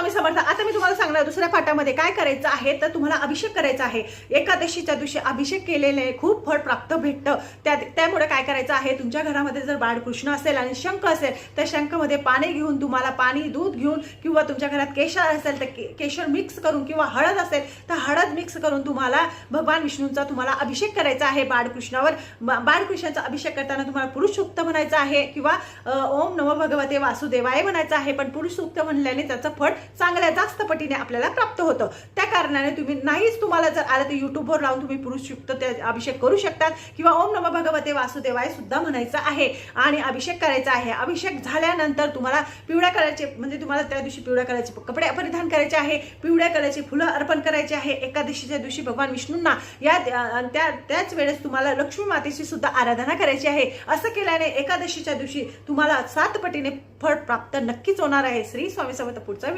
स्वामी समर्थ. आता मी तुम्हाला सांगणार दुसऱ्या पाठामध्ये काय करायचं आहे, तर तुम्हाला अभिषेक करायचा आहे. एकादशीच्या दिवशी अभिषेक केलेले खूप फळ प्राप्त भेटतं. त्यामुळे काय करायचं आहे, तुमच्या घरामध्ये जर बाळकृष्ण असेल आणि शंख असेल तर शंखमध्ये पाणी घेऊन, तुम्हाला पाणी दूध घेऊन, किंवा तुमच्या घरात केशर असेल तर केशर मिक्स करून, किंवा हळद असेल तर हळद मिक्स करून तुम्हाला भगवान विष्णूंचा तुम्हाला अभिषेक करायचा आहे बाळकृष्णावर. बाळकृष्णाचा अभिषेक करताना तुम्हाला पुरुष सूक्त म्हणायचं आहे, किंवा ओम नमो भगवते वासुदेवाय म्हणायचं आहे. पण पुरुष सूक्त म्हणल्याने त्याचं फळ चांगल्या जास्त पटीने आपल्याला प्राप्त होतं. त्या कारणाने तुम्ही नाहीच, तुम्हाला जर आलं तर युट्यूबवर लावून तुम्ही पुरुष सूक्त ते अभिषेक करू शकतात, किंवा ओम नमो भगवते वासुदेवाय सुद्धा म्हणायचं आहे आणि अभिषेक करायचा आहे. अभिषेक झाल्यानंतर तुम्हाला पिवळ्या कलरचे, म्हणजे तुम्हाला त्या दिवशी पिवळ्या कलरचे कपडे परिधान करायचे आहे, पिवळ्या कलरची फुलं अर्पण करायची आहे. एकादशीच्या दिवशी भगवान विष्णूंना त्याच वेळेस तुम्हाला लक्ष्मी मातेची सुद्धा आराधना करायची आहे. असं केल्याने एकादशीच्या दिवशी तुम्हाला 7 पटीने फळ प्राप्त नक्कीच होणार आहे. श्री स्वामी समर्थ. पुढचा